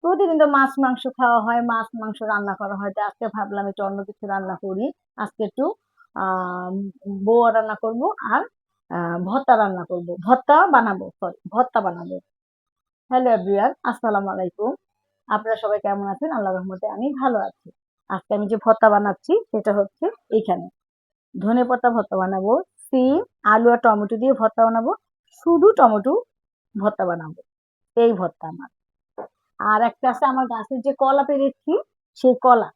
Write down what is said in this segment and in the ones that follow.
প্রতিদিন তো মাছ মাংস খাওয়া হয়, মাছ মাংস রান্না করা হয়, তো আজকে ভাবলাম একটু অন্য কিছু রান্না করি। আজকে একটু আহ বড়া রান্না করব, আর ভর্তা রান্না করব, ভর্তা বানাবো, সরি ভর্তা বানাবো। হ্যালো এভরিওয়ান, আসসালামু আলাইকুম। আপনারা সবাই কেমন আছেন? আল্লাহর রহমতে আমি ভালো আছি। আজকে আমি যে ভর্তা বানাচ্ছি সেটা হচ্ছে এইখানে ধনেপাতা ভর্তা বানাবো, সিম আলু আর টমেটো দিয়ে ভর্তা বানাবো, শুধু টমেটো ভর্তা বানাবো। এই ভর্তা আমার। আর একটা আছে আমার গাছের যে কলা পেরেছি, সেই কলা,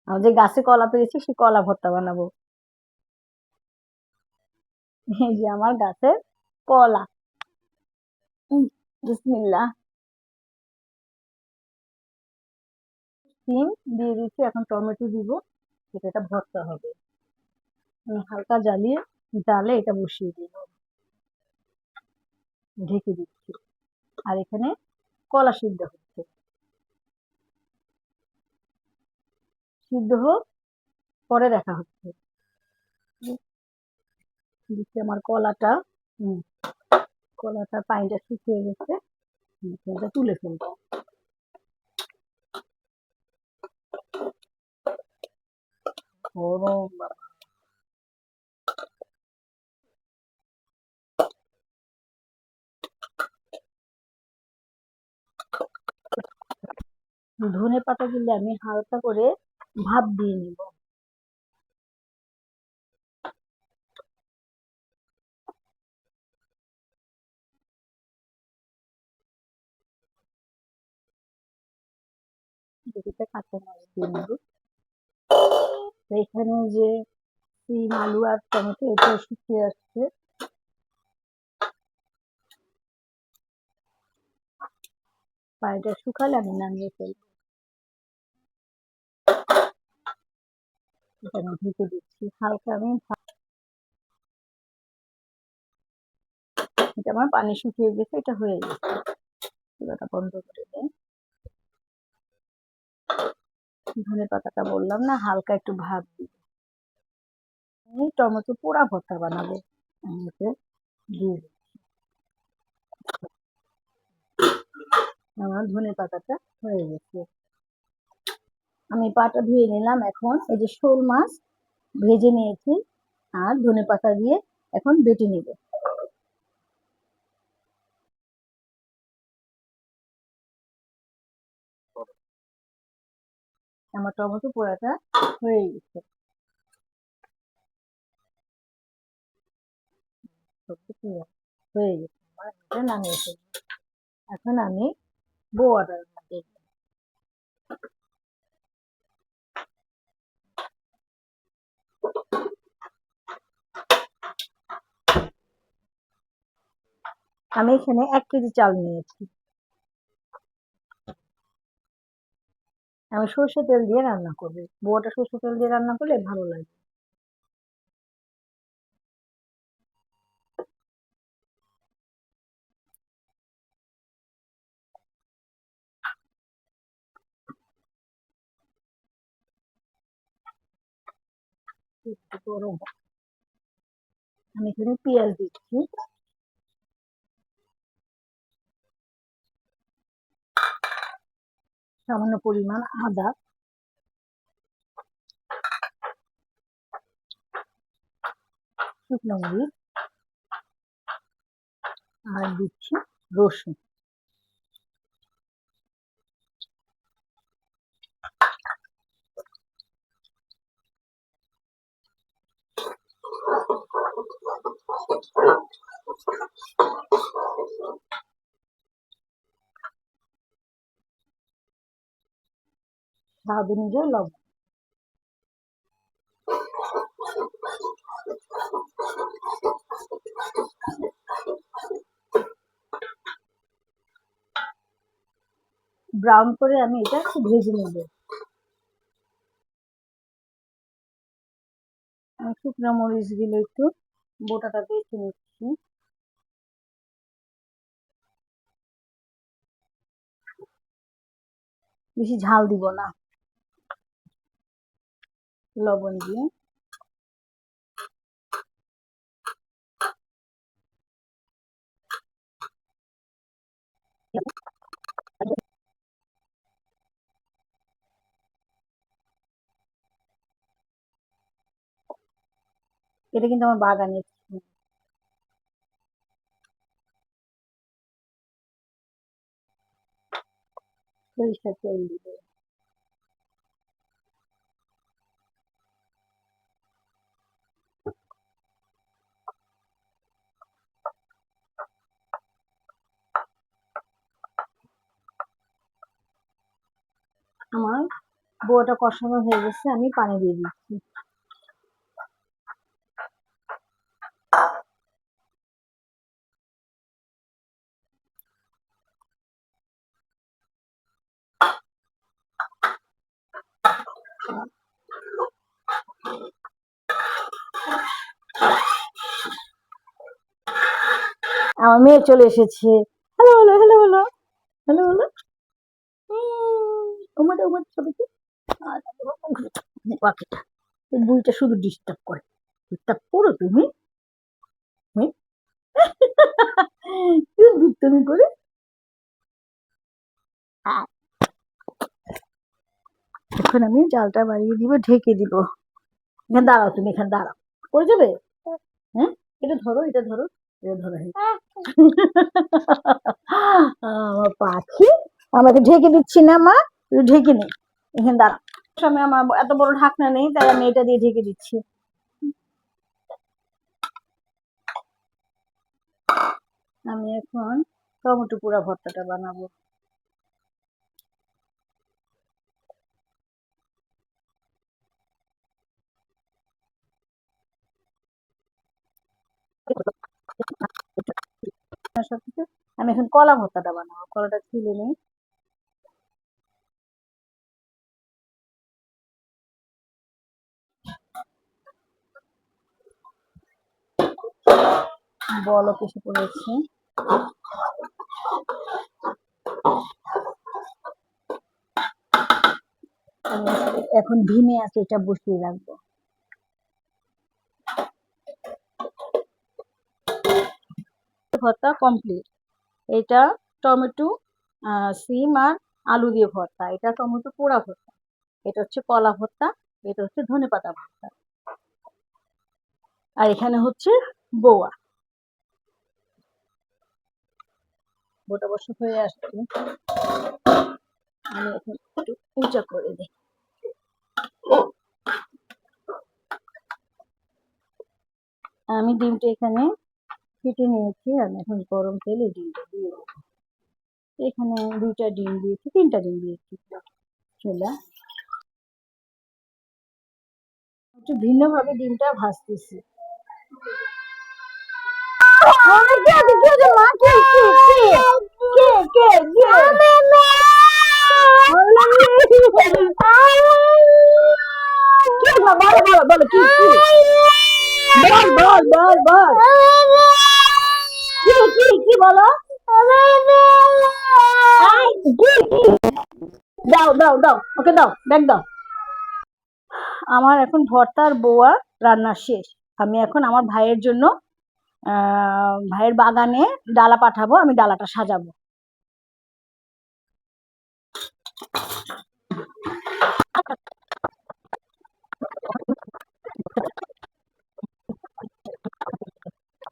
আমি যে গাছে কলা পেরেছি সেই কলা ভর্তা বানাবো। এই যে আমার গাছের কলা। বিসমিল্লাহ। সিম দিয়ে দিচ্ছি, এখন টমেটো দিব, এটা ভর্তা হবে। হালকা জ্বালিয়ে ডালে এটা বসিয়ে দিব, ঢেকে দিচ্ছি। আর এখানে কলা সিদ্ধ হচ্ছে, সিদ্ধ হোক, পরে দেখা হচ্ছে। দিচ্ছি আমার কলাটা। হুম, কলাটা পানিটা শুকিয়ে গেছে, এটা তুলে ফেলবো। গরম বাবা। ধনে পাতা দিলে আমি হালকা করে ভাপ দিয়ে নিব। এদিকে কাঁচা মরিচ দিয়ে নিব। তো এখানে যে সিম আলু আর টমেটো এটা শুকিয়ে আসছে, পানিটা শুকালে আমি নামিয়ে ফেলবো। এটা আমি ঢেকে দিচ্ছি, হালকা আমি এটা আমার পানি শুকিয়ে গেছে, এটা হয়ে গেছে। চুলাটা বন্ধ করে দেয়। ধনে পাতাটা বললাম না, হালকা একটু ভাপ দিব। আমি টমেটো পোড়া ভর্তা বানাবো, আমি এতে দিয়ে দিই। আমার ধনে পাতাটা হয়ে গেছে। আমি পাটা ধুয়ে নিলাম, এখন এই যে শোল মাছ ভেজে নিয়েছি আর ধনে পাতা দিয়ে এখন বেটে নিব। আমার টমেটো পোড়াটা হয়ে গেছে, সবকিছু হয়ে গেছে, আমার এটা নামিয়ে ফেলবো। এখন আমি বোয়াটা দেখবো। আমি এখানে 1 কেজি চাল নিয়েছি। আমি সর্ষে তেল দিয়ে রান্না করবো, বোয়াটা সর্ষে তেল দিয়ে রান্না করলে ভালো লাগে। একটু গরম। আমি এখানে পেঁয়াজ দিচ্ছি, সামান্য পরিমাণ আদা, শুকনো মরিচ, আর দিচ্ছি রসুন। স্বাদ অনুযায়ী লবণ। ব্রাউন করে আমি এটা একটু ভেজে নেব। আমি শুকনো মরিচ গুলো একটু বোটাটা বেছে নিচ্ছি। বেশি ঝাল দিব না, লবণ দিয়ে। এটা কিন্তু আমার বাগানের সরিষার তেল দিব। আমার বউটা কষানো হয়ে গেছে, আমি পানি দিয়ে দিচ্ছি। আমার মেয়ে চলে এসেছে। Hello hello hello hello hello hello. ওমাটা ওমাটা ছবিতে পাখিটা, এই বুইটা শুধু ডিস্টার্ব করে। ডিস্টার্ব করো তুমি? হুম? কি দুষ্টামি করে? এখন আমি জালটা বাড়িয়ে দিব, ঢেকে দিব। এখানে দাঁড়াও, তুমি এখানে দাঁড়াও। করে যাবে? হ্যাঁ, এটা ধরো, এটা ধরো, এটা ধরো। আমার পাখি, আমাকে ঢেকে দিচ্ছি না মা, তুই ঢেকে নে। এখানে দাঁড়া। আমি আমার এত বড় ঢাকনা নেই, তাই আমি এটা দিয়ে ঢেকে দিচ্ছি। আমি এখন টমেটো পোড়া ভর্তাটা বানাবো। আমি এখন কলা ভর্তাটা বানাবো, কলাটা ছিলে নিই। বলক এসে পড়েছে। এখন ধিমে আছে, এটা বসিয়ে রাখবো। ভর্তা কমপ্লিট। এটা টমেটো, সিম আর আলু দিয়ে ভর্তা। এটা টমেটো পোড়া ভর্তা। এটা হচ্ছে কলা ভর্তা। এটা হচ্ছে ধনেপাতা ভর্তা। আর এখানে হচ্ছে বোয়া। বোটা বসে হয়ে আসছে। আমি এখন একটু উঁচা করে দিই। আমি ডিমটা এখানে কেটে নিয়েছি। আমি এখন গরম তেলে ডিমটা দিয়ে দেবো। এখানে 2টা ডিম দিয়েছি, 3টা ডিম দিয়েছি। চুলা একটু ভিন্নভাবে ডিমটা ভাজতেছি। বলো কি বল বল বল বল কি বলো? দাও দাও দাও, ওকে দাও, ব্যাগ দাও। আমার এখন ভর্তা আর বোয়া রান্না শেষ। আমি এখন আমার ভাইয়ের জন্য ভাইয়ের বাগানে ডালা পাঠাবো, আমি ডালাটা সাজাবো।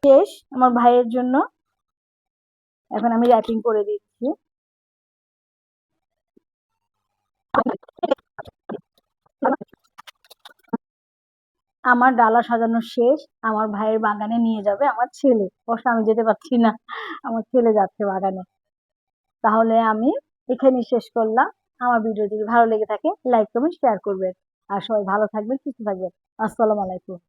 শেষ আমার ভাইয়ের জন্য। এখন আমি র্যাপিং করে দিচ্ছি। আমার ডালা সাজানো শেষ। আমার ভাইয়ের বাগানে নিয়ে যাবে আমার ছেলে। অবশ্য আমি যেতে পারছি না, আমার ছেলে যাচ্ছে বাগানে। তাহলে আমি এখানেই শেষ করলাম। আমার ভিডিও যদি ভালো লেগে থাকে লাইক কমেন্ট শেয়ার করবেন। আর সবাই ভালো থাকবেন, সুস্থ থাকবেন। আসসালামু আলাইকুম।